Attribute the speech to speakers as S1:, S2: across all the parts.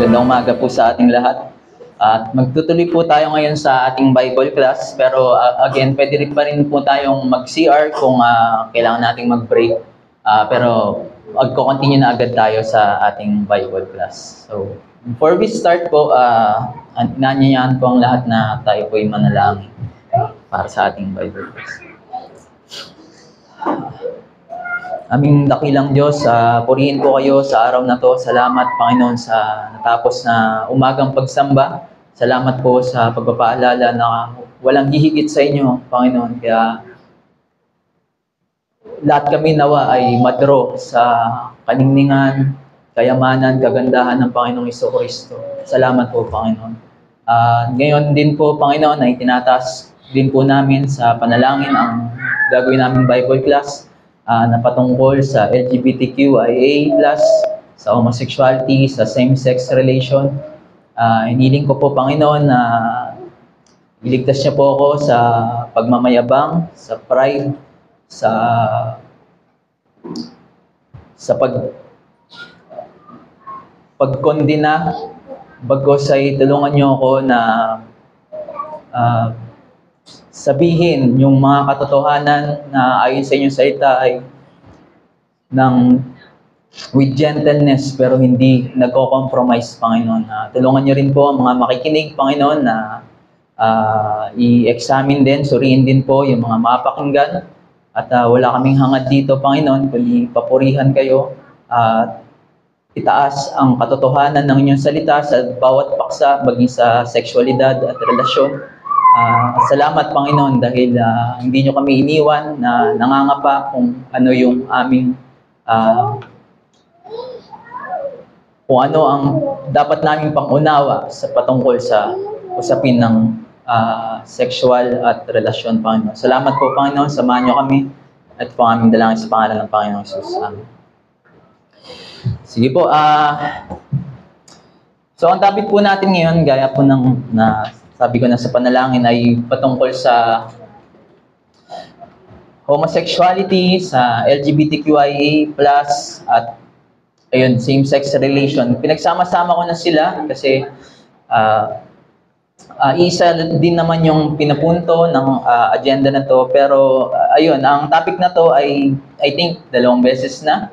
S1: Magandang umaga po sa ating lahat. At magtutuloy po tayo ngayon sa ating Bible class. Pero again, pwede rin pa rin po tayong mag-CR kung kailangan nating mag-break. Pero magko-continue na agad tayo sa ating Bible class. So, before we start po, inanyayahan po ang lahat na tayo po'y manalangin para sa ating Bible class. Aming dakilang Diyos, purihin po kayo sa araw na to. Salamat, Panginoon, sa natapos na umagang pagsamba. Salamat po sa pagpapaalala na walang hihigit sa inyo, Panginoon. Kaya lahat kami nawa ay madro sa kaningningan, kayamanan, kagandahan ng Panginoong Jesucristo. Salamat po, Panginoon. Ngayon din po, Panginoon, ay tinataas din po namin sa panalangin ang gagawin namin Bible class na patungkol sa LGBTQIA+, sa homosexuality, sa same-sex relation. Hiniling ko po, Panginoon, na iligtas niyo po ako sa pagmamayabang, sa pride, sa pagkondina, bagos ay tulungan niyo ako na sabihin yung mga katotohanan na ayon sa inyong salita ay with gentleness pero hindi nagko-compromise, Panginoon. Tulungan niyo rin po ang mga makikinig, Panginoon, na i-examine din, suriin din po yung mga mapakinggan. At wala kaming hangad dito, Panginoon, kundi papurihan kayo at itaas ang katotohanan ng inyong salita sa bawat paksa, maging sa sexualidad at relasyon. Salamat, Panginoon, dahil hindi nyo kami iniwan na nangangapa kung ano yung aming kung ano ang dapat naming pangunawa sa patungkol sa usapin ng sexual at relasyon, Panginoon. Salamat po, Panginoon, samahan nyo kami at po aming dalangin sa pangalan ng Panginoong Jesus. Amen. Sige po, so ang topic po natin ngayon, gaya po ng sabi ko na sa panalangin, ay patungkol sa homosexuality, sa LGBTQIA+, at ayun, same-sex relation. Pinagsama-sama ko na sila kasi isa din naman yung pinapunto ng agenda na to. Pero ayun, ang topic na to ay I think 2 beses na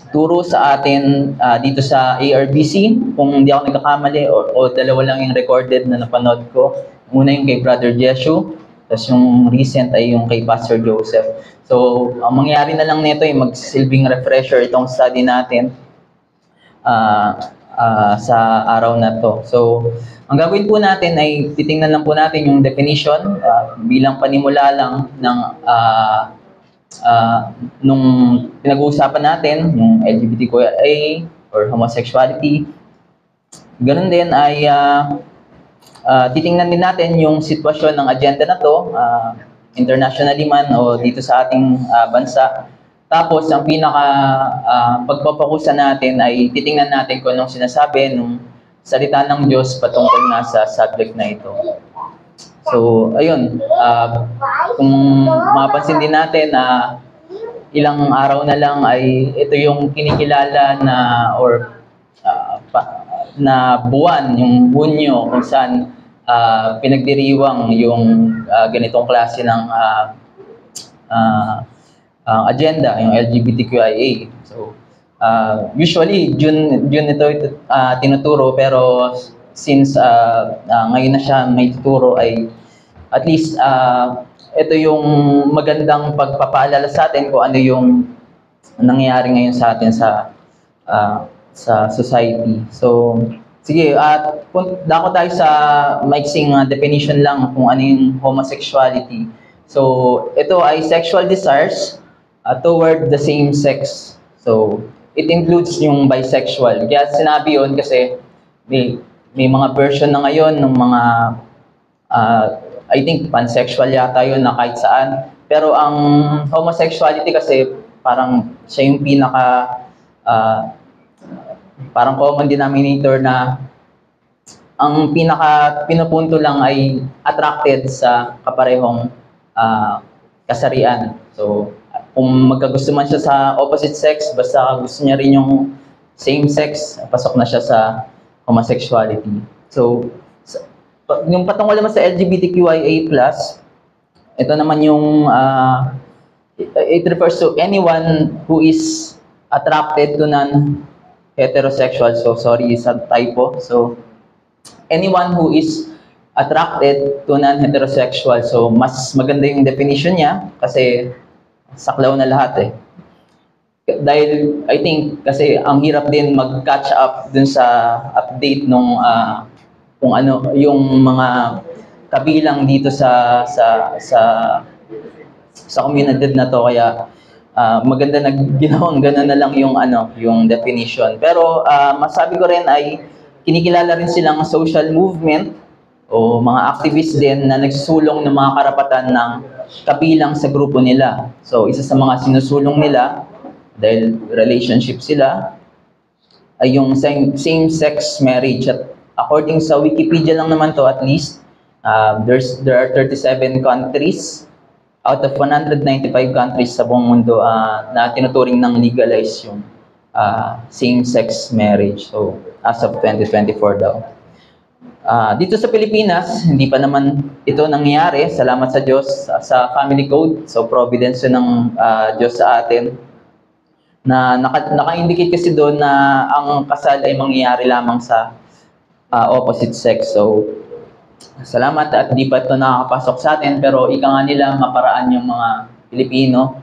S1: turo sa atin dito sa ARBC, kung hindi ako nagkakamali, o 2 lang yung recorded na napanood ko. Una yung kay Brother Jeshu, tapos yung recent ay yung kay Pastor Joseph. So, ang mangyari na lang nito ay magsilbing refresher itong study natin sa araw na to. So, ang gagawin po natin ay titingnan lang po natin yung definition bilang panimula lang ng nung pinag-uusapan natin, yung LGBTQIA or homosexuality. Ganun din ay titingnan din natin yung sitwasyon ng agenda na to, internationally man o dito sa ating bansa. Tapos, ang pagpapakusa natin ay titingnan natin kung anong sinasabi ng salita ng Diyos patungkol nga sa subject na ito. So, ayun, kung mapansin din natin na ilang araw na lang ay ito yung kinikilala na na buwan, yung Hunyo, kung saan pinagdiriwang yung ganitong klase ng agenda, yung LGBTQIA. So, usually, June ito tinuturo, pero since ngayon na siya may tuturo ay at least ito yung magandang pagpapaalala sa atin kung ano yung nangyayari ngayon sa atin sa society. So, sige, dako tayo sa maiksing definition lang kung ano yung homosexuality. So, ito ay sexual desires toward the same sex. So, it includes yung bisexual. Kaya sinabi yun kasi may mga version na ngayon ng mga I think pansexual yata yun na kahit saan. Pero ang homosexuality kasi parang siya yung parang common denominator na ang pinupunto lang ay attracted sa kaparehong kasarian. So, kung magkagusto man siya sa opposite sex, basta gusto niya rin yung same-sex, pasok na siya sa homosexuality. So, yung patungkol naman sa LGBTQIA+, ito naman yung, it refers to anyone who is attracted to non-heterosexual. So, sorry, sa typo. So, anyone who is attracted to non-heterosexual. So, mas maganda yung definition niya kasi saklaw na lahat eh. Dahil, I think, kasi ang hirap din mag-catch up dun sa update nung kung ano, yung mga kabilang dito sa community na to. Kaya, maganda na ginawang gano'n na lang yung, yung definition. Pero, masabi ko rin ay, kinikilala rin silang social movement o mga activists din na nagsusulong ng mga karapatan ng kabilang sa grupo nila. So, isa sa mga sinusulong nila, dahil relationship sila, ay yung same-sex marriage. At according sa Wikipedia lang naman to, at least, there are 37 countries out of 195 countries sa buong mundo na tinuturing ng legalize yung same-sex marriage. So, as of 2024 daw. Dito sa Pilipinas, hindi pa naman ito nangyayari. Salamat sa Diyos, sa Family Code. So, providence ng Diyos sa atin. Na naka-indicate kasi doon na ang kasal ay mangyayari lamang sa opposite sex. So, salamat at di pa ito nakakapasok sa atin, pero ika nga nila maparaan yung mga Pilipino.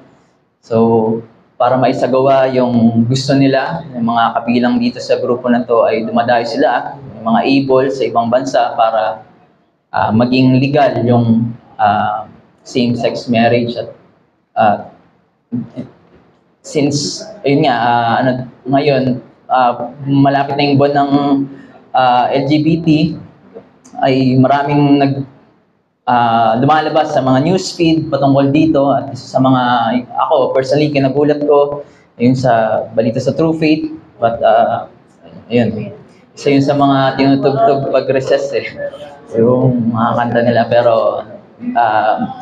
S1: So, para maisagawa yung gusto nila, yung mga kabilang dito sa grupo na to ay dumadayo sila, yung mga able sa ibang bansa para maging legal yung same-sex marriage. At since, ayun nga, ngayon, malapit na yung buwan ng LGBT, ay maraming lumalabas sa mga newsfeed patungkol dito. At isa sa mga, ako, personally, kinagulat ko, yun sa balita sa True Faith. But, ayun, isa yun sa mga tinutugtog pag-recess eh. Yung mga kanta nila. Pero,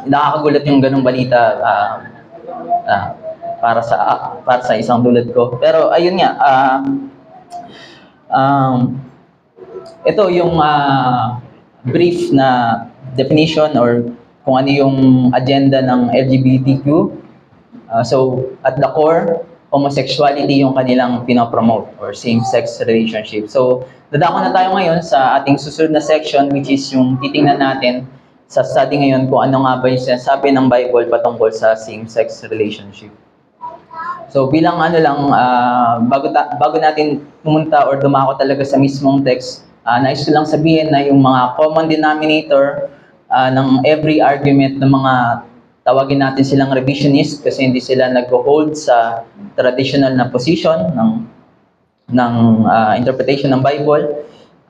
S1: nakakagulat yung ganung balita. Para sa isang tulad ko. Pero ayun nga, ito yung brief na definition or kung ano yung agenda ng LGBTQ. So, at the core, homosexuality yung kanilang pinopromote or same-sex relationship. So, dadako na tayo ngayon sa ating susunod na section, which is yung titingnan natin sa study ngayon kung ano nga ba yung sinasabi ng Bible patungkol sa same-sex relationship. So bilang bago natin pumunta or dumako talaga sa mismong text, nais ko lang sabihin na yung mga common denominator ng every argument ng mga tawagin natin silang revisionist kasi hindi sila nag-hold sa traditional na position ng interpretation ng Bible.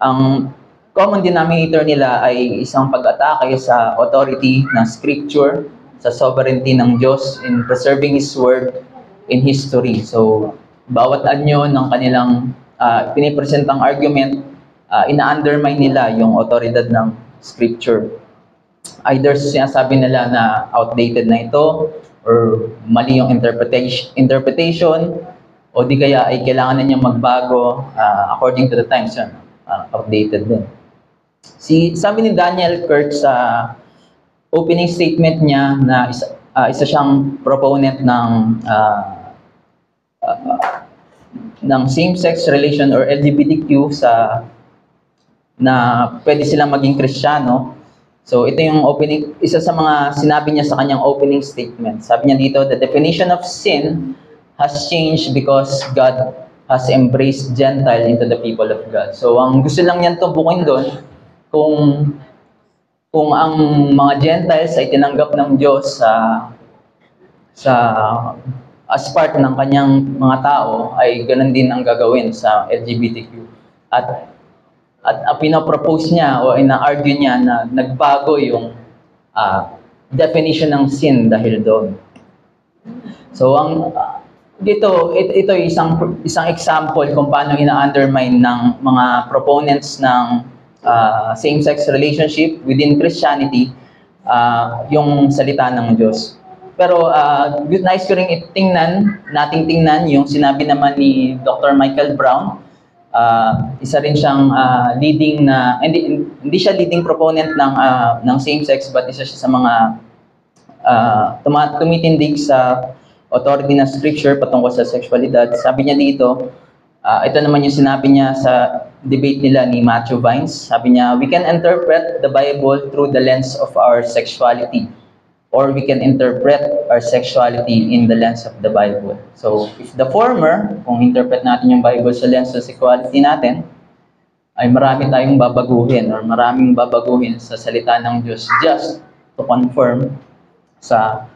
S1: Ang common denominator nila ay isang pag-atake sa authority ng Scripture, sa sovereignty ng Diyos in preserving His Word in history. So, bawat anyo ng kanilang pinipresentang argument, ina-undermine nila yung otoridad ng Scripture. Either sinasabi nila na outdated na ito, or mali yung interpretation, o di kaya ay kailangan na niyang magbago according to the times. Yun, outdated din. Sabi ni Daniel Kirk sa opening statement niya na isa siyang proponent ng same-sex relation or LGBTQ na pwede silang maging Kristiyano. So ito yung isa sa mga sinabi niya sa kanyang opening statement. Sabi niya dito, the definition of sin has changed because God has embraced Gentile into the people of God. So ang gusto lang niyan tumbukin doon, kung ang mga Gentiles ay tinanggap ng Diyos as part ng kanyang mga tao, ay ganun din ang gagawin sa LGBTQ. At pinapropose niya o ina-argue niya na nagbago yung definition ng sin dahil doon. So ito isang example kung paano ina-undermine ng mga proponents ng same-sex relationship within Christianity yung salita ng Diyos. pero nice ko rin nating tingnan yung sinabi naman ni Dr. Michael Brown. Isa rin siyang leading na, hindi siya leading proponent ng same-sex, but isa siya sa mga tumitindig sa authority na scripture patungkol sa sexualidad. Sabi niya dito, ito naman yung sinabi niya sa debate nila ni Matthew Vines. Sabi niya, we can interpret the Bible through the lens of our sexuality, or we can interpret our sexuality in the lens of the Bible. So, if the former, kung interpret natin yung Bible sa lens of sexuality natin, ay marami tayong babaguhin or maraming babaguhin sa salita ng Diyos just to conform sa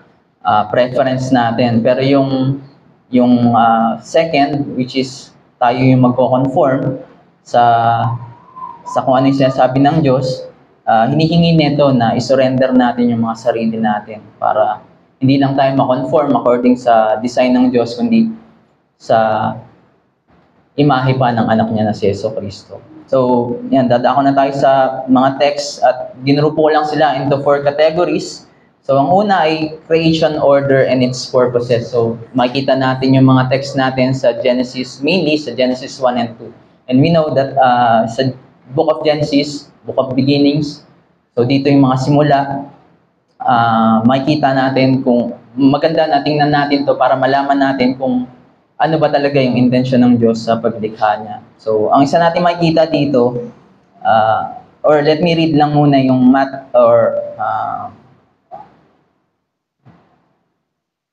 S1: preference natin. Pero yung second, which is tayo yung magko-conform sa kung ano yung sinasabi ng Diyos, hinihingi nito na isurrender natin yung mga sarili natin para hindi lang tayo ma-conform according sa design ng Diyos, kundi sa imahe pa ng anak niya na si Jesucristo. So, yan, dadako na tayo sa mga texts at ginrupo ko lang sila into 4 categories. So, ang una ay creation order and its purposes. So, makikita natin yung mga text natin sa Genesis, mainly sa Genesis 1 and 2. And we know that sa Book of Genesis, Book of Beginnings, so dito yung mga simula, makikita natin kung maganda na tingnan natin to para malaman natin kung ano ba talaga yung intention ng Diyos sa paglikha niya. So, ang isa natin makikita dito, or let me read lang muna yung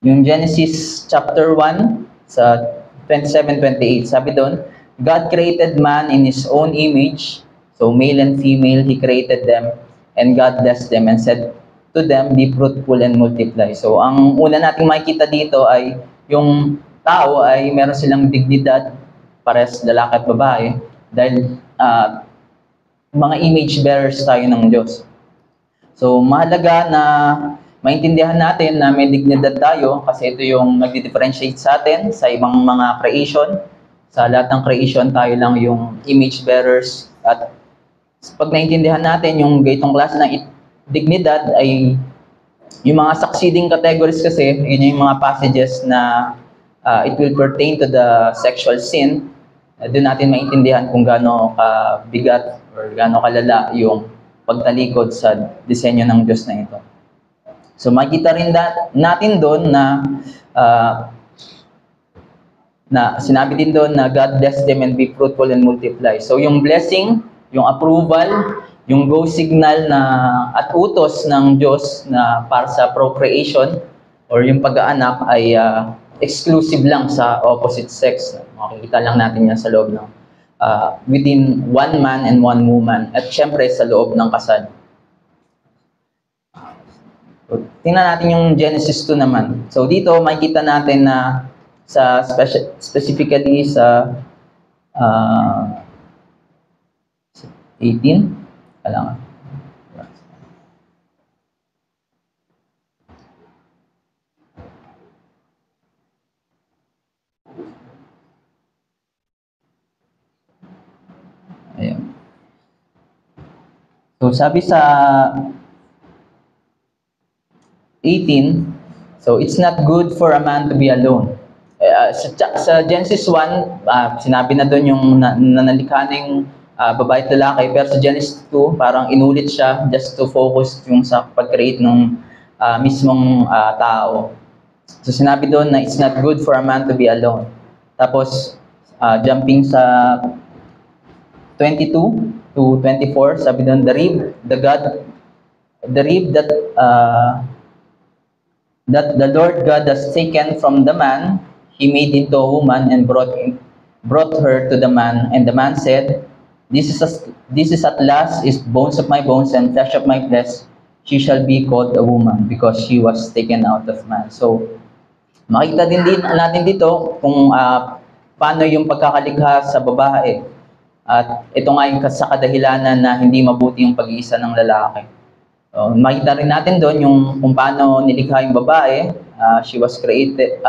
S1: yung Genesis chapter 1 sa 27-28. Sabi doon, God created man in His own image, so male and female, He created them, and God blessed them and said to them, be fruitful and multiply. So, ang una nating makikita dito ay yung tao ay meron silang dignidad, pares lalaki at babae, dahil mga image bearers tayo ng Diyos. So, mahalaga na maintindihan natin na may dignidad tayo kasi ito yung nag-differentiate sa atin sa ibang mga creation. Sa lahat ng creation, tayo lang yung image bearers. At pag naintindihan natin yung gaytong klase ng dignidad ay yung mga succeeding categories kasi, yun yung mga passages na it will pertain to the sexual sin. Doon natin maintindihan kung gaano kabigat or gaano kalala yung pagtalikod sa disenyo ng Diyos na ito. So makikita rin natin doon na sinabi din doon na God bless them and be fruitful and multiply. So yung blessing, yung approval, yung go signal na at utos ng Diyos na para sa procreation or yung pag-aanak ay exclusive lang sa opposite sex. Makikita lang natin yan sa loob ng within one man and one woman at syempre sa loob ng kasal. So, tingnan natin yung Genesis 2 naman. So dito makikita natin na specifically sa 18, kailangan. Ayun. So sabi sa 18, so it's not good for a man to be alone. Sa Genesis 1, sinabi na doon yung nalikha na yung babae at lalaki, pero sa Genesis 2, parang inulit siya just to focus yung sa pag-create ng mismong tao. So sinabi doon na it's not good for a man to be alone. Tapos, jumping sa 22 to 24, sabi doon, the rib that the Lord God has taken from the man, He made into a woman and brought her to the man. And the man said, This is at last is bones of my bones and flesh of my flesh. She shall be called a woman because she was taken out of man. So, makita din natin dito kung paano yung pagkakalikha sa babae. At ito nga yung sa kadahilanan na hindi mabuti yung pag-iisa ng lalaki. So, makita rin natin doon yung kung paano nilikha yung babae. She was created,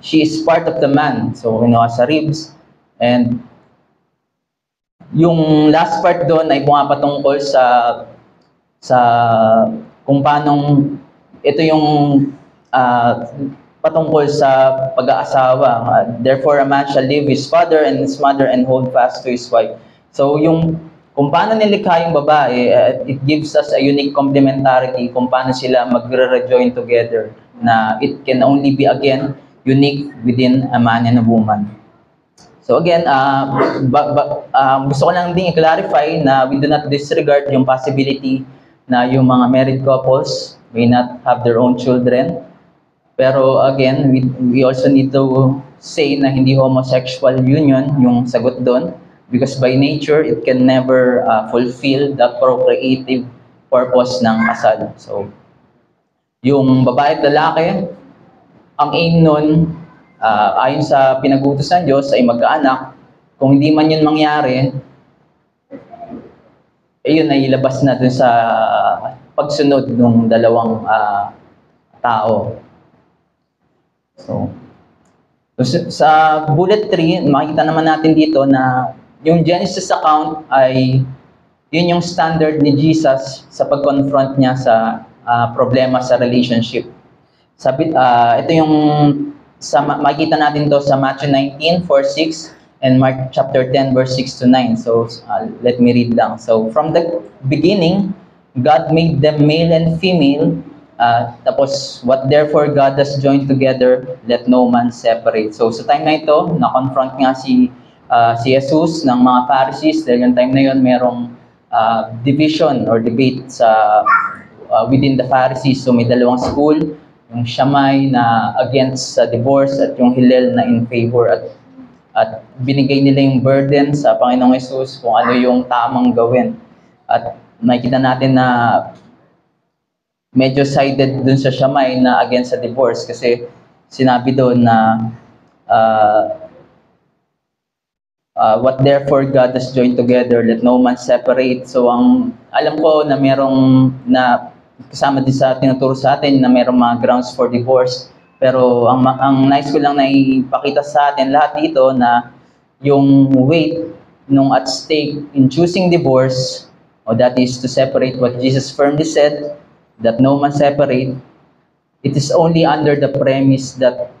S1: she is part of the man. So, sa ribs. And yung last part doon ay pumapatungkol sa kung paano ito yung ah, patungkol sa pag-aasawa. Therefore, a man shall leave his father and his mother and hold fast to his wife. So, kung paano nilikha yung babae, it gives us a unique complementarity kung paano sila magre-rejoin together, na it can only be, again, unique within a man and a woman. So again, gusto ko lang din i-clarify na we do not disregard yung possibility na yung mga married couples may not have their own children. Pero again, we also need to say na hindi homosexual union yung sagot doon, because by nature, it can never fulfill the procreative purpose ng kasal. So, yung babae at lalaki, ang aim nun, ayon sa pinag-utos ng Diyos, ay magkaanak. Kung hindi man yun mangyari, yun ay ilabas na dun sa pagsunod ng dalawang tao. So, sa bullet 3, makikita naman natin dito na yung Genesis account ay yun yung standard ni Jesus sa pag-confront niya sa problema sa relationship. Ito yung makikita natin to sa Matthew 19:4-6 and Mark chapter 10 verse 6 to 9. So let me read lang. So from the beginning, God made them male and female. Tapos, what therefore God has joined together, let no man separate. So, sa time na ito, na-confront nga si Jesus ng mga Pharisees, dahil yung time na yun, merong division or debate within the Pharisees. So, may dalawang school, yung Shammai na against sa divorce at yung Hillel na in favor. At binigay nila yung burden sa Panginoong Jesus kung ano yung tamang gawin. At makikita natin na medyo sided dun sa Shammai na against sa divorce, kasi sinabi doon na what therefore God has joined together, let no man separate. So alam ko na merong na kasama din sa tinuturo sa atin na merong mga grounds for divorce. Pero ang nice ko lang na ipakita sa atin lahat dito na yung weight nung at stake in choosing divorce, or that is to separate, what Jesus firmly said, that no man separate, it is only under the premise that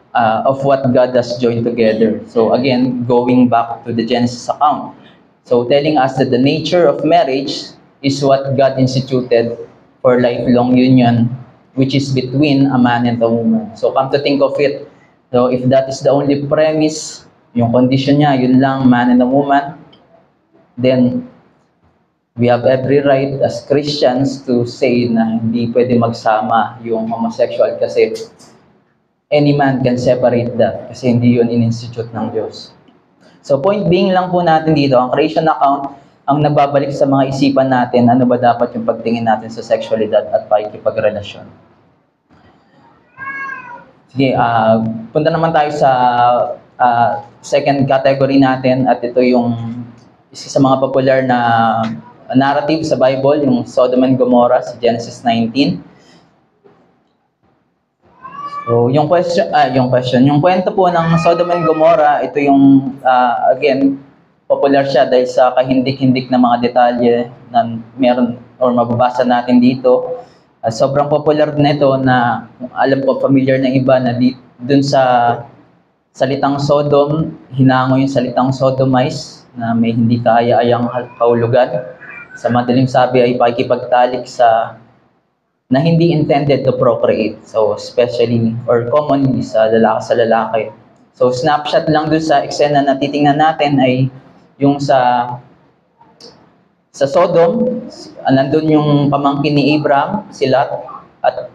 S1: of what God has joined together. So again, going back to the Genesis account. So telling us that the nature of marriage is what God instituted for lifelong union, which is between a man and a woman. So come to think of it, so if that is the only premise, yung condition niya, yun lang, man and a woman, then we have every right as Christians to say na hindi pwede magsama yung homosexual, kasi any man can separate that, kasi hindi yun in-institute ng Diyos. So point being lang po natin dito, ang creation account, ang nagbabalik sa mga isipan natin, ano ba dapat yung pagtingin natin sa sexualidad at pakikipagrelasyon. Sige, punta naman tayo sa second category natin, at ito yung isa sa mga popular na narrative sa Bible, yung Sodom and Gomorrah sa Genesis 19. So, yung kwento po ng Sodom and Gomorrah, ito yung, again, popular siya dahil sa kahindik-hindik na mga detalye na meron or mababasa natin dito. Sobrang popular nito na alam ko familiar ng iba na dun sa salitang Sodom, hinango yung salitang sodomize, na may hindi kaaya-ayang kahulugan. Sa madaling sabi ay pakikipagtalik na hindi intended to procreate. So, especially or commonly sa lalaki. So, snapshot lang dun sa eksena na titingnan natin ay yung sa Sodom, nandun yung pamangkin ni Abraham, si Lot, at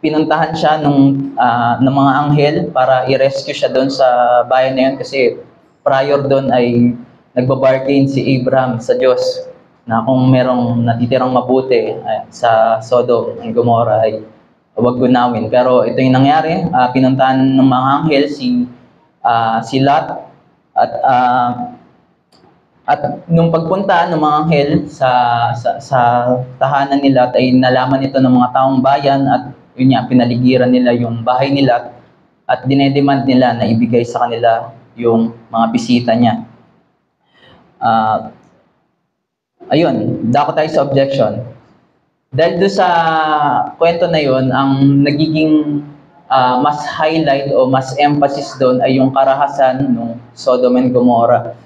S1: pinuntahan siya ng mga anghel para i-rescue siya doon sa bayan na yun, kasi prior doon ay nagbabargain si Abraham sa Diyos na kung merong natitirang mabuti sa Sodom and Gomorrah ay huwag gunawin. Pero ito yung nangyari, pinuntahan ng mga anghel si Lot, at nung pagpunta ng mga anghel sa tahanan ni Lot ay nalaman ito ng mga taong bayan, at yun nga, pinaligiran nila yung bahay nila at dinedemand nila na ibigay sa kanila yung mga bisita niya. Ayun, dako tayo sa objection. Dahil doon sa kwento na yon, ang nagiging mas highlight o mas emphasis doon ay yung karahasan ng Sodom and Gomorrah.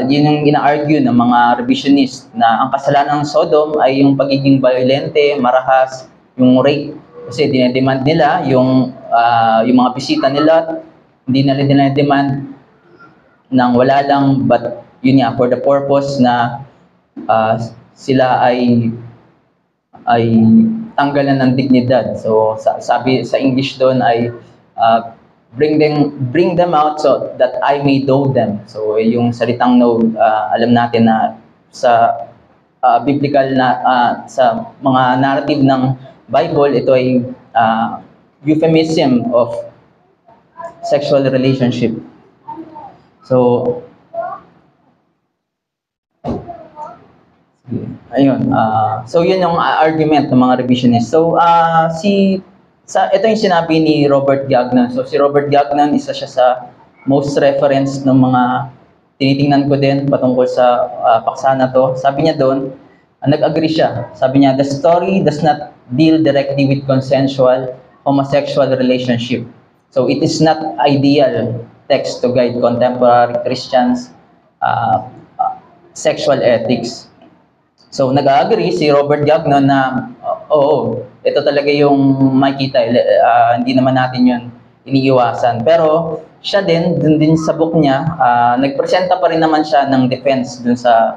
S1: Yun yung ina-argue ng mga revisionist na ang kasalanan ng Sodom ay yung pagiging violente, marahas, yung rape. Kasi dinedemand nila yung mga bisita nila, hindi nila dinedemand ng wala lang, but yun nga, for the purpose na sila ay tanggalan ng dignidad. So sabi sa English doon ay bring them out so that I may know them. So yung salitang know, alam natin na sa biblical na sa mga narrative ng Bible, ito ay euphemism of sexual relationship. So ayun, so yun yung argument ng mga revisionists. So ito yung sinabi ni Robert Gagnon. So si Robert Gagnon, isa siya sa most reference ng mga tinitingnan ko din patungkol sa paksa na to. Sabi niya doon, nag-agree siya. Sabi niya, the story does not deal directly with consensual homosexual relationship. So it is not ideal text to guide contemporary Christians sexual ethics. So nag-agree si Robert Gagnon na oo, ito talaga yung makita, hindi naman natin yun iniiwasan. Pero siya din, dun din sa book niya, nagpresenta pa rin naman siya ng defense dun sa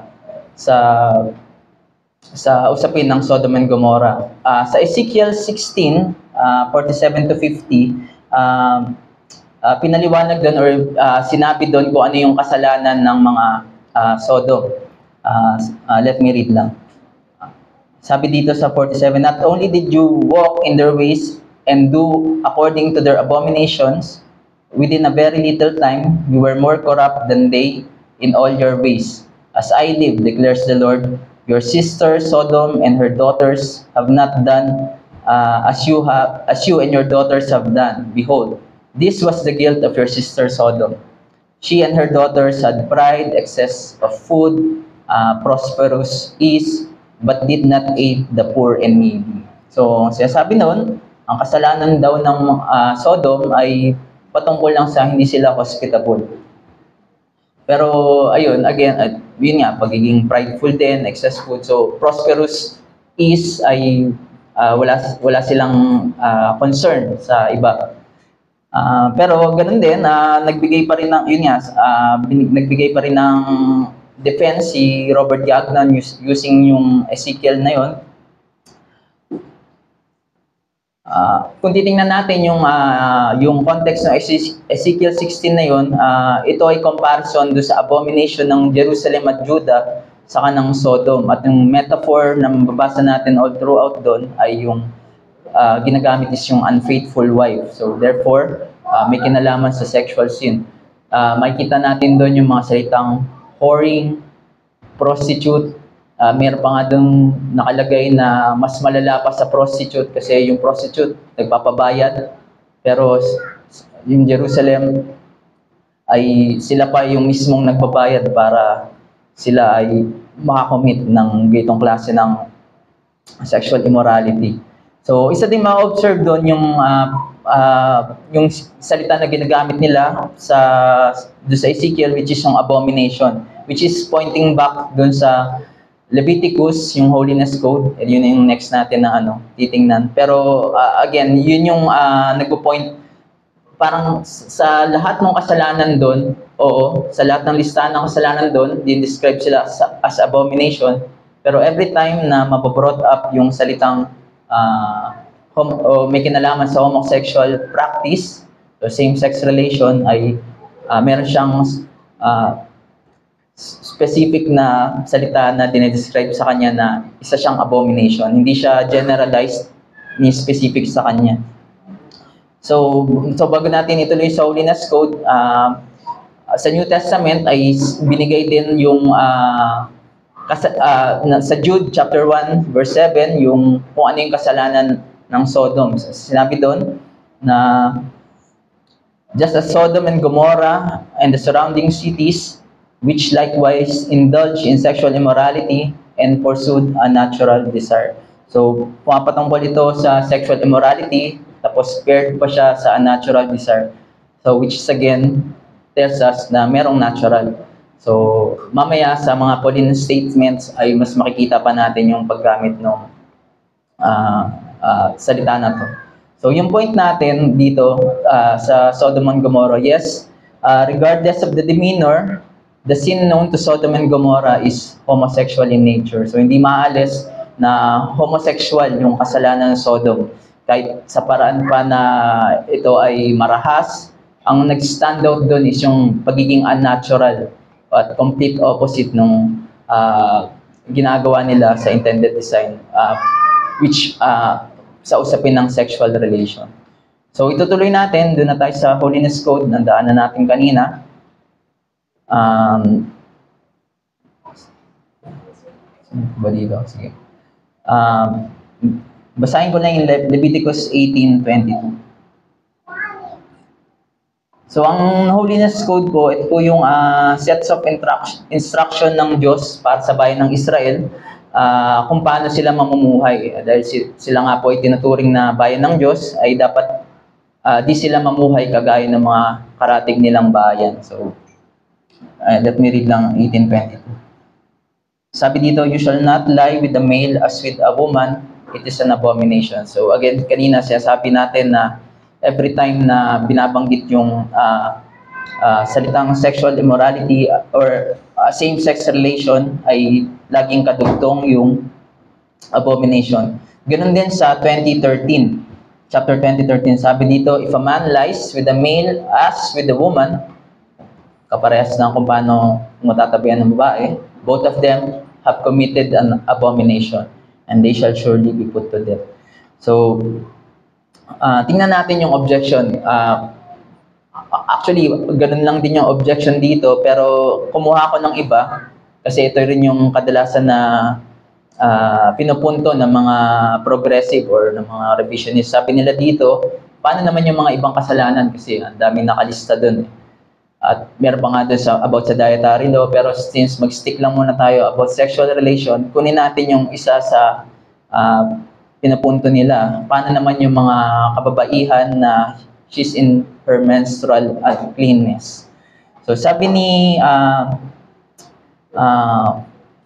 S1: usapin ng Sodom and Gomorrah. Sa Ezekiel 16, 47 to 50, pinaliwanag doon or sinabi doon kung ano yung kasalanan ng mga Sodom. Let me read lang. Sabi dito sa 47, not only did you walk in their ways and do according to their abominations, within a very little time, you were more corrupt than they in all your ways. As I live, declares the Lord, your sister Sodom and her daughters have not done as you and your daughters have done. Behold, this was the guilt of your sister Sodom. She and her daughters had pride, excess of food, prosperous ease, but did not aid the poor and needy. So, sinasabi noon, ang kasalanan daw ng Sodom ay patungkol lang sa hindi sila hospitable. Pero, ayun, again, yun nga, pagiging prideful din, excess food. So, prosperous ease ay wala silang concern sa iba. Pero ganun din, nagbigay pa rin ng, yun nga, nagbigay pa rin ng defense si Robert Gagnon using yung Ezekiel na yun. Kung titingnan natin yung context ng Ezekiel 16 na yun, ito ay comparison do sa abomination ng Jerusalem at Judah sa kanang Sodom. At yung metaphor na mababasa natin all throughout doon ay yung ginagamit is yung unfaithful wife. So therefore, may kinalaman sa sexual sin. Makikita natin doon yung mga salitang whoring, prostitute. Meron pa nga doon nakalagay na mas malala pa sa prostitute kasi yung prostitute nagpapabayad. Pero yung Jerusalem ay sila pa yung mismong nagbabayad para sila ay makakommit ng ganitong klase ng sexual immorality. So isa din ma-observe doon yung salita na ginagamit nila sa Ezekiel, which is yung abomination, which is pointing back doon sa Leviticus, yung holiness code. Yun yung next natin na titingnan. Pero again, yun yung nagpo-point parang sa lahat ng kasalanan doon, sa lahat ng listahan ng kasalanan doon, din-describe sila as abomination. Pero every time na mabobrought up yung salitang may kinalaman sa homosexual practice, so same-sex relation, ay meron siyang specific na salita na dinedescribe sa kanya na isa siyang abomination. Hindi siya generalized ni specific sa kanya. So bago natin ituloy sa Holiness Code, sa New Testament ay binigay din yung sa Jude chapter 1 verse 7 yung kung ano yung kasalanan ng Sodom. Sinabi doon na just as Sodom and Gomorrah and the surrounding cities, which likewise indulged in sexual immorality and pursued a natural desire. So, pumapatungkol ito sa sexual immorality, tapos paired pa siya sa unnatural desire. So, which is again, tells us na merong natural. So, mamaya sa mga Pauline statements ay mas makikita pa natin yung paggamit ng salita na to. So, yung point natin dito sa Sodom and Gomorrah, yes, regardless of the demeanor, the sin known to Sodom and Gomorrah is homosexual in nature. So, hindi maalis na homosexual yung kasalanan ng Sodom. Kahit sa paraan pa na ito ay marahas, ang nag-stand out doon is yung pagiging unnatural at complete opposite nung ginagawa nila sa intended design, which sa usapin ng sexual relation. So itutuloy natin, doon na tayo sa Holiness Code, nandaanan natin kanina. Ba dito? Sige. Basahin ko na yung Leviticus 18:22. So, ang Holiness Code po, ito po yung sets of instruction ng Diyos para sa bayan ng Israel kung paano sila mamumuhay. Dahil sila nga po ay tinuturing na bayan ng Diyos, ay dapat di sila mamuhay kagaya ng mga karatig nilang bayan. So, let me read lang 18:22. Sabi dito, you shall not lie with a male as with a woman, it is an abomination. So again, kanina sinasabi natin na every time na binabanggit yung salitang sexual immorality or same-sex relation ay laging kadugtong yung abomination. Ganun din sa 2013, chapter 20:13, sabi dito, if a man lies with a male as with a woman, kaparehas na kung paano matatabihan ng babae, both of them have committed an abomination, and they shall surely be put to death. So, tingnan natin yung objection. Actually, ganun lang din yung objection dito, pero kumuha ko ng iba, kasi ito rin yung kadalasan na pinupunto ng mga progressive or ng mga revisionist. Sabi nila dito, paano naman yung mga ibang kasalanan? Kasi ang daming nakalista dun. At meron pa nga doon about sa dietary law, pero since mag-stick lang muna tayo about sexual relation, kunin natin yung isa sa pinupunto nila. Paano naman yung mga kababaihan na she's in her menstrual uncleanness? So sabi ni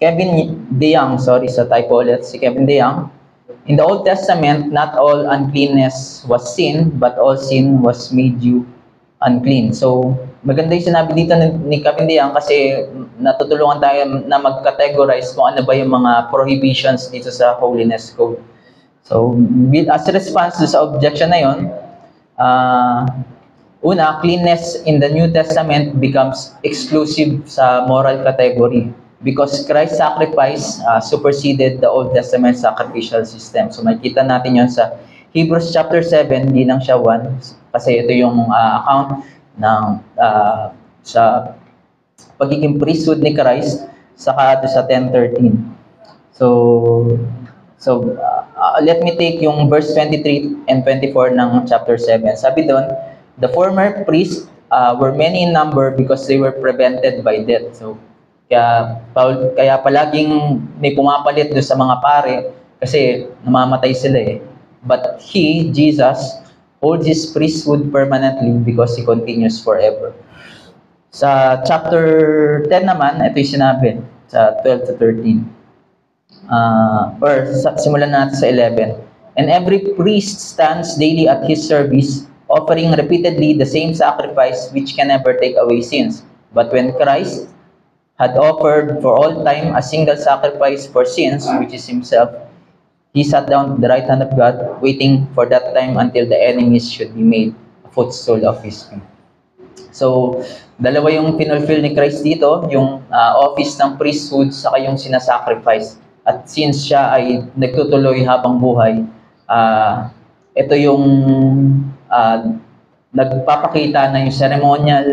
S1: Kevin DeYoung, sorry sa typo ulit, si Kevin DeYoung, in the Old Testament, not all uncleanness was sin, but all sin was made you unclean. So, maganda yung sinabi dito ni Kevin DeYoung kasi natutulungan tayo na mag-categorize kung ano ba yung mga prohibitions dito sa Holiness Code. So, as a response sa objection na yun, una, cleanness in the New Testament becomes exclusive sa moral category because Christ's sacrifice superseded the Old Testament sacrificial system. So, makikita natin yun sa Hebrews chapter 7, hindi lang siya 1, kasi ito yung account ng sa pagiging priesthood ni Christ saka sa 10:13. So let me take yung verse 23 and 24 ng chapter 7. Sabi doon, the former priests were many in number because they were prevented by death. So kaya palaging may pumapalit doon sa mga pare kasi namamatay sila eh. But he, Jesus, holds his priesthood permanently because he continues forever. Sa chapter 10 naman, ito yung sinabi, sa 12 to 13. Simulan natin sa 11. And every priest stands daily at his service, offering repeatedly the same sacrifice which can never take away sins. But when Christ had offered for all time a single sacrifice for sins, which is himself, he sat down at the right hand of God, waiting for that time until the enemies should be made a footstool of his feet. So, dalawa yung pinulfill ni Christ dito, yung office ng priesthood, saka yung sinasacrifice. At since siya ay nagtutuloy habang buhay, ito yung nagpapakita na yung ceremonial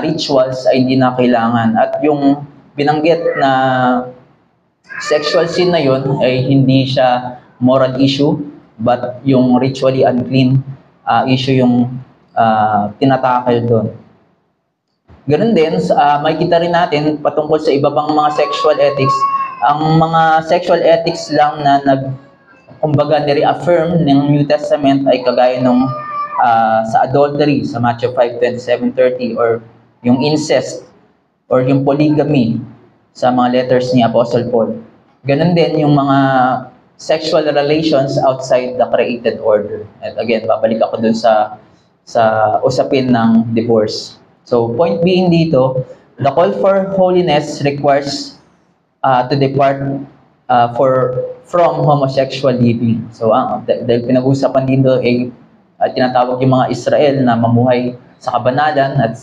S1: rituals ay hindi na kailangan. At yung binanggit na sexual sin na yun ay hindi siya moral issue, but yung ritually unclean issue yung tinatakal doon. Ganun din, makikita rin natin patungkol sa iba pang mga sexual ethics. Ang mga sexual ethics lang na kumbaga ni-reaffirm ng New Testament ay kagaya nung sa adultery sa Matthew 5:27-30, or yung incest or yung polygamy sa mga letters ni Apostle Paul. Ganun din yung mga sexual relations outside the created order. At again, babalik ako dun sa usapin ng divorce. So, point being dito, the call for holiness requires to depart from homosexual living. So, dahil pinag-uusapan dito ay tinatawag yung mga Israel na mamuhay sa kabanalan, at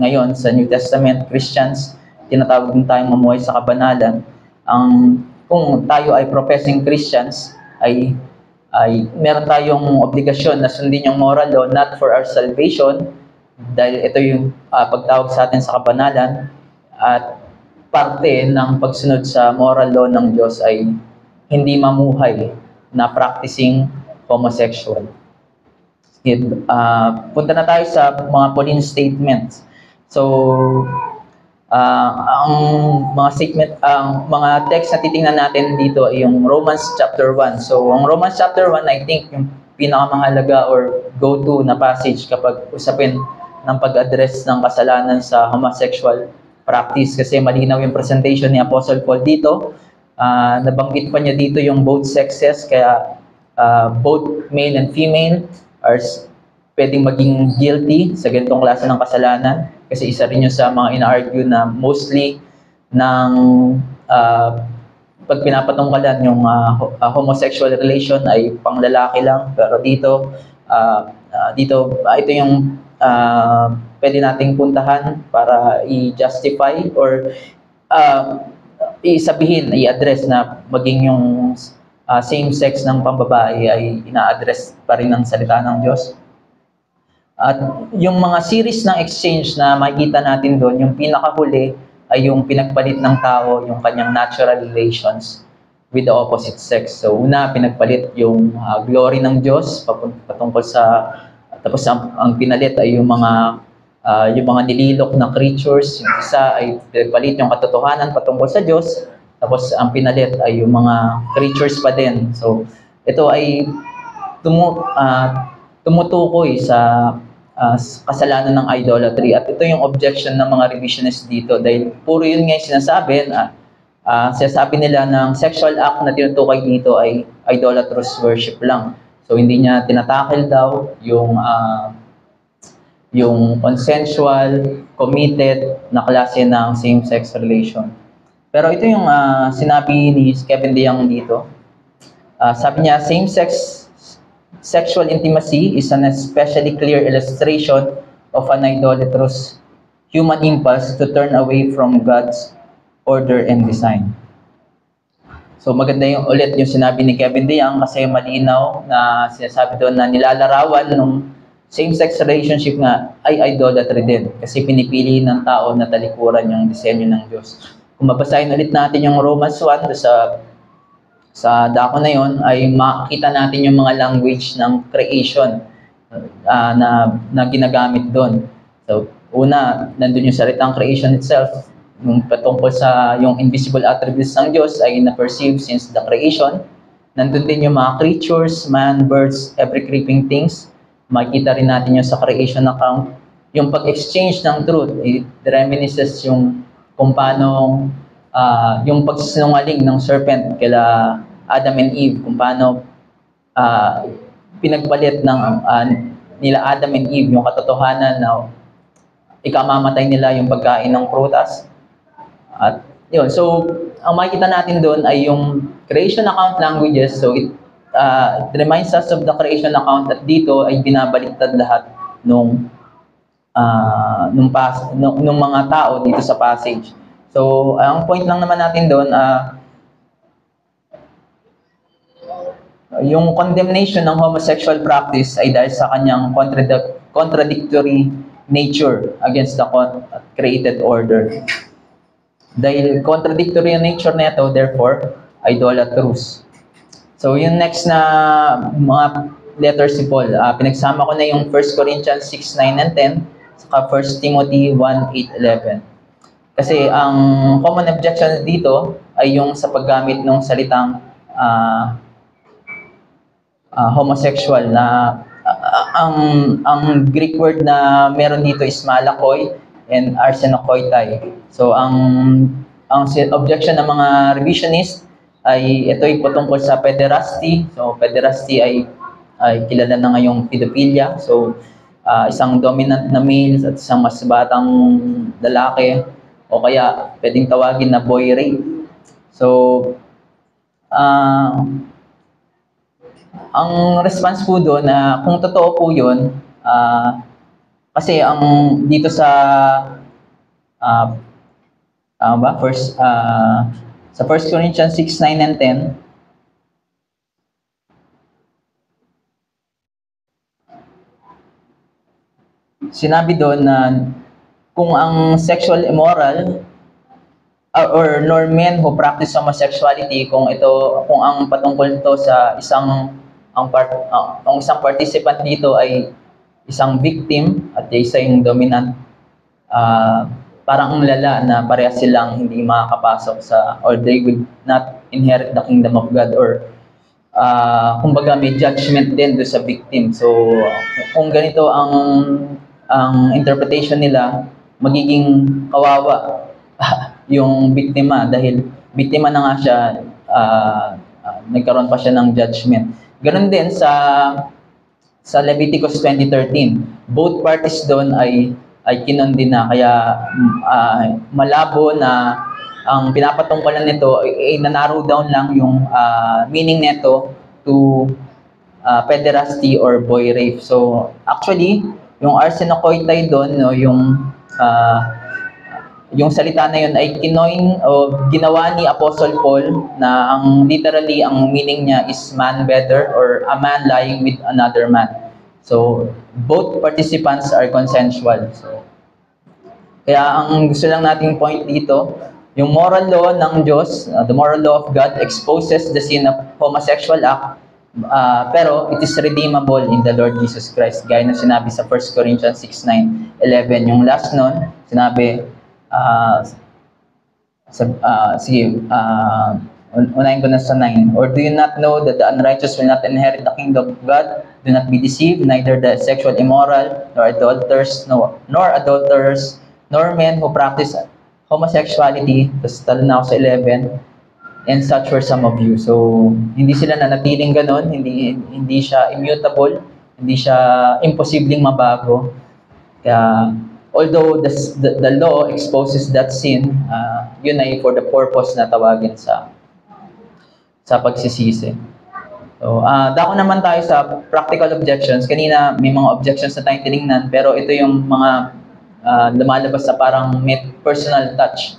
S1: ngayon sa New Testament Christians, tinatawag din tayong mamuhay sa kabanalan. Kung tayo ay professing Christians, ay meron tayong obligasyon na sundin yung moral law, not for our salvation, dahil ito yung pagtawag sa atin sa kabanalan, at parte ng pagsunod sa moral law ng Diyos ay hindi mamuhay na practicing homosexual. Punta na tayo sa mga Pauline statements. So, ang mga text na titingnan natin dito ay yung Romans chapter 1. So, ang Romans chapter 1, I think yung pinakamahalaga or go-to na passage kapag usapin ng pag-address ng kasalanan sa homosexual practice, kasi malinaw yung presentation ni Apostle Paul dito. Nabanggit pa niya dito yung both sexes, kaya both male and female are pwedeng maging guilty sa ganitong klase ng kasalanan, kasi isa rin yun sa mga ina-argue na mostly ng pag pinapatungkalan yung homosexual relation ay panglalaki lang, pero dito ito yung pwede nating puntahan para i-justify or i-address na maging yung same sex ng pambabae ay ina-address pa rin ng salita ng Diyos. At yung mga series ng exchange na makikita natin doon, yung pinakahuli ay yung pinagpalit ng tao yung kanyang natural relations with the opposite sex. So una, pinagpalit yung glory ng Diyos patungkol sa, tapos ang pinalit ay yung mga nililok na creatures. Yung isa ay pinagpalit yung katotohanan patungkol sa Diyos, tapos ang pinalit ay yung mga creatures pa din. So ito ay tumutukoy sa kasalanan ng idolatry. At ito yung objection ng mga revisionists dito, dahil puro yun nga yung sinasabi nila ng sexual act na tinutukoy dito ay idolatrous worship lang. So hindi niya tinatakil daw yung consensual, committed na klase ng same-sex relation. Pero ito yung sinabi ni Kevin DeYoung dito. Sabi niya, same-sex sexual intimacy is an especially clear illustration of an idolatrous human impulse to turn away from God's order and design. So maganda yung ulit yung sinabi ni Kevin DeYoung, kasi malinaw na sinasabi doon na nilalarawan ng same-sex relationship nga ay idolatry din, kasi pinipili ng tao na talikuran yung disenyo ng Diyos. Kung mabasahin ulit natin yung Romans 1 sa dako na yon, ay makita natin yung mga language ng creation na ginagamit doon. So, una, nandun yung salitang creation itself, yung patungkol sa yung invisible attributes ng Diyos ay na-perceive since the creation. Nandun din yung mga creatures, man, birds, every creeping things. Makikita rin natin yung sa creation account. Yung pag-exchange ng truth, it reminisces yung kung paano yung pagsisinungaling ng serpent kila Adam and Eve, kung paano pinagpalit ng nila Adam and Eve yung katotohanan na ikamamatay nila yung pagkain ng prutas. At yun, so ang makikita natin doon ay yung creation account languages. So it reminds us of the creation account, at dito ay binabaliktad lahat nung mga tao dito sa passage. So, ang point lang naman natin doon, yung condemnation ng homosexual practice ay dahil sa kanyang contradictory nature against the created order. Dahil contradictory ang nature nito, therefore, idolatrous. So, yung next na mga letters ni Paul, pinagsama ko na yung 1 Corinthians 6, 9, and 10, saka 1 Timothy 1, 8, 11. Kasi ang common objection dito ay yung sa paggamit ng salitang homosexual na ang Greek word na meron dito is malakoi and arsenokoitai. So ang objection ng mga revisionist ay ito'y patungkol sa pederasty. So pederasty ay kilala na ngayong pedophilia. So isang dominant na male at isang mas batang lalaki o kaya pwedeng tawagin na boy rape. So ang response po doon na kung totoo po yun, kasi ang dito sa sa 1 Corinthians 6, 9, and 10, sinabi doon na kung ang sexual immoral or nor men who practice homosexuality, kung ang patungkol ito sa isang isang participant dito ay isang victim at isa yung dominant, parang ang lala na parehas silang hindi makakapasok or they will not inherit the kingdom of God, or kumbaga may judgment din doon sa victim. So kung ganito ang interpretation nila, magiging kawawa yung biktima dahil biktima na nga siya, nagkaroon pa siya ng judgment. Ganon din sa Leviticus 20:13. Both parties doon ay kinondena, kaya malabo na ang pinapatungkulan nito ay na-narrow down lang yung meaning nito to pederasty or boy rape. So actually, yung arsenokoitai doon, no, yung salita na yun ay kinoin o ginawa ni Apostle Paul, na literally ang meaning niya is man better, or a man lying with another man. So both participants are consensual. So kaya ang gusto lang nating point dito, yung moral law ng Diyos, the moral law of God exposes the sin of homosexual act, pero it is redeemable in the Lord Jesus Christ. Gaya na sinabi sa 1 Corinthians 6, 9, 11. Yung last nun, sinabi, unahin ko na sa 9. Or do you not know that the unrighteous will not inherit the kingdom of God? Do not be deceived, neither the sexual immoral, nor adulterers, nor men who practice homosexuality. Tapos talo na ako sa 11. And such were some of you. So hindi sila nanatiling ganon, hindi siya immutable, hindi siya imposibleng mabago. Kaya although the law exposes that sin, yun ay for the purpose na tawagin sa pagsisisi. So, dako naman tayo sa practical objections. Kanina may mga objections na tayong tinignan, pero ito yung mga lumalabas sa parang may personal touch.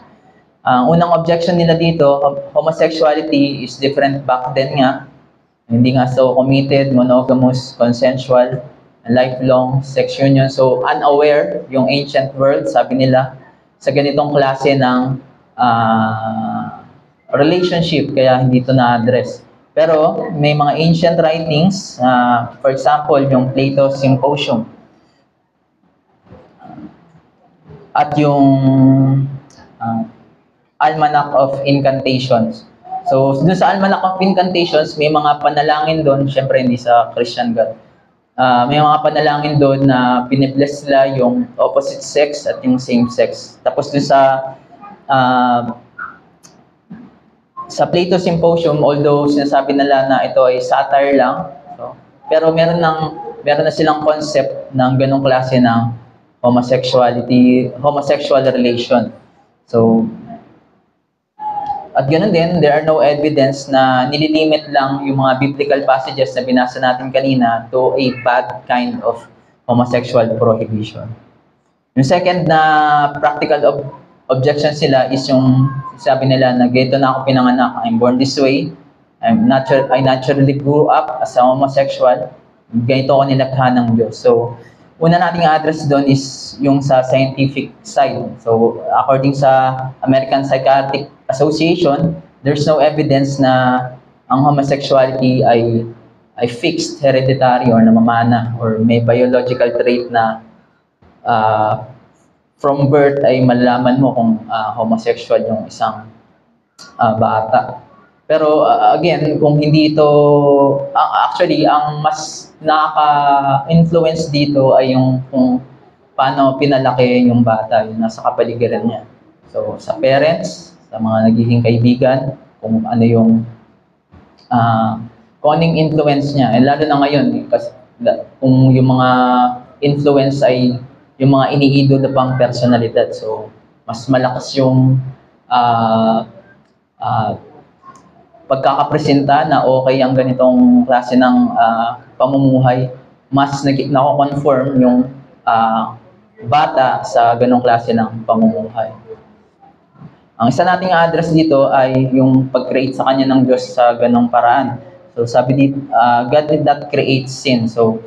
S1: Unang objection nila dito, homosexuality is different back then nga. Hindi nga so committed, monogamous, consensual, lifelong sex union. So unaware yung ancient world, sabi nila, sa ganitong klase ng relationship, kaya hindi ito na-address. Pero may mga ancient writings, for example, yung Plato's Symposium, at yung Almanac of Incantations. So, dun sa Almanac of Incantations, may mga panalangin doon, syempre hindi sa Christian God. May mga panalangin doon na pinibless nila yung opposite sex at yung same sex. Tapos dun sa Plato Symposium, although sinasabi nila na ito ay satire lang, so, pero meron na silang concept ng ganong klase ng homosexual relation. So, at ganoon din, there are no evidence na nililimit lang yung mga biblical passages na binasa natin kanina to a bad kind of homosexual prohibition. Yung second na practical objection sila is yung sabi nila na ganito na ako pinanganak, I'm born this way, I naturally grew up as a homosexual, ganito ako nilakha ng Diyos. So, una nating address doon is yung sa scientific side. So, according sa American Psychiatric Association, there's no evidence na ang homosexuality ay fixed, hereditary, or namamana, or may biological trait na from birth ay malalaman mo kung homosexual yung isang bata. Pero again, kung hindi ito, Actually, ang mas nakaka-influence dito ay yung kung paano pinalaki yung bata, yung nasa kapaligiran niya. So, sa parents, sa mga nagiging kaibigan, kung ano yung kung anong influence niya. And lalo na ngayon, kasi kung yung mga influence ay yung mga iniidolo pang personalidad. So, mas malakas yung pagkakapresenta na okay ang ganitong klase ng pamumuhay, mas nako-conform yung bata sa ganong klase ng pamumuhay. Ang isa nating address dito ay yung pag-create sa kanya ng Diyos sa ganong paraan. So sabi dito, God did not create sin. So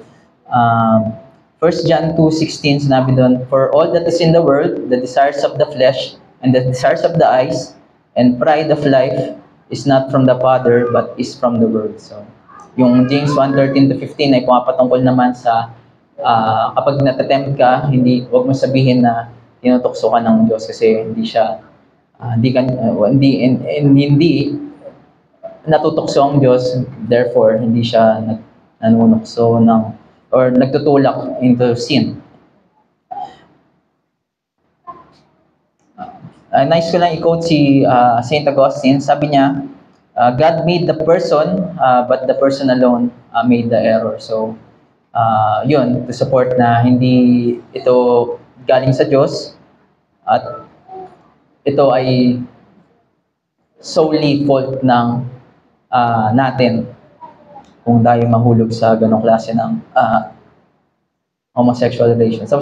S1: 1 John 2:16 sinabi doon, for all that is in the world, the desires of the flesh and the desires of the eyes and pride of life is not from the Father but is from the world. So yung James 1:13-15 ay pumapatungkol naman sa kapag natatempt ka, wag mo sabihin na tinutokso ka ng Diyos kasi hindi natutokso ang Diyos, therefore hindi siya nanunokso or nagtutulak into sin. Nice ko lang i-quote si St. Augustine. Sabi niya, God made the person, but the person alone made the error. So, yun, to support na hindi ito galing sa Diyos at ito ay solely fault ng natin kung tayo mahulog sa ganong klase ng homosexual relations. So,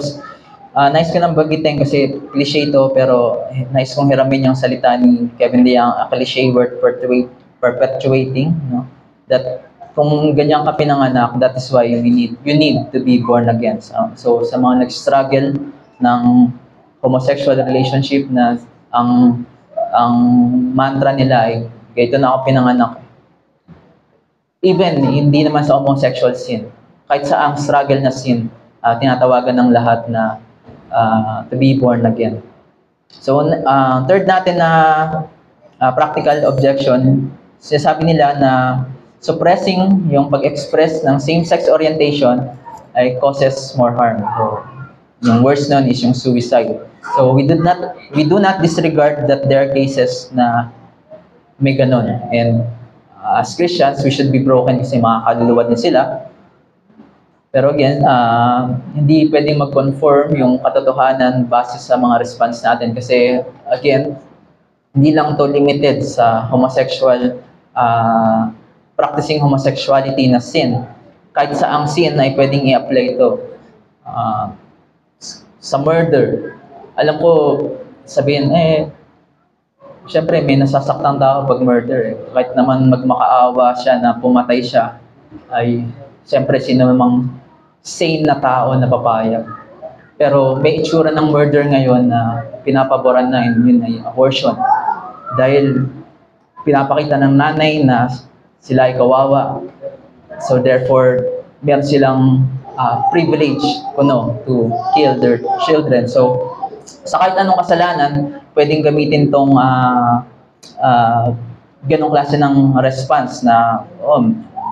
S1: nice ko nang bagitin kasi cliche ito, pero nice kong hiramin yung salita ni Kevin DeYoung, a cliche word perpetuating, no? That kung ganyan ka pinanganak, that is why you need to be born again. So sa mga nag-struggle ng homosexual relationship na ang mantra nila ay ganito na ako pinanganak. Even hindi naman sa homosexual sin, kahit sa ang struggle na sin, tinatawagan ng lahat na to be born again. So third natin na practical objection, sinasabi nila na suppressing yung pag-express ng same-sex orientation ay causes more harm. So, yung worst nun is yung suicide. So we do not disregard that there are cases na may ganun. And as Christians, we should be broken kasi makakaluluwa din sila. Pero again, hindi pwedeng mag-conform yung katotohanan base sa mga response natin kasi again, hindi lang to limited sa homosexual practicing homosexuality na sin. Kahit sa ang sin ay pwedeng i-apply ito. Sa murder, alam ko, sabihin, syempre may nasasaktan tao pag murder. Kahit naman magmakaawa siya na pumatay siya, ay syempre sino namang sane na tao na papayag. Pero may itsura ng murder ngayon na pinapaboran na, yun ay abortion. Dahil pinapakita ng nanay na sila ay kawawa. So therefore, meron silang privilege to kill their children. So sa kahit anong kasalanan, pwedeng gamitin tong ganong klase ng response na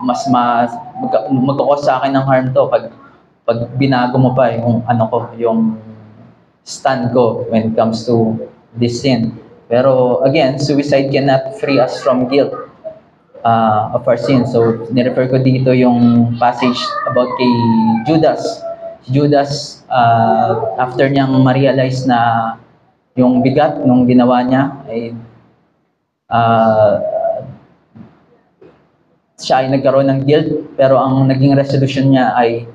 S1: mas magkakos sa akin ng harm to pag binago mo pa yung stand ko when it comes to this sin. Pero again, suicide cannot free us from guilt of our sin. So, nirefer ko dito yung passage about kay Judas. Judas, after niyang ma-realize na yung bigat nung ginawa niya, ay siya ay nagkaroon ng guilt, pero ang naging resolution niya ay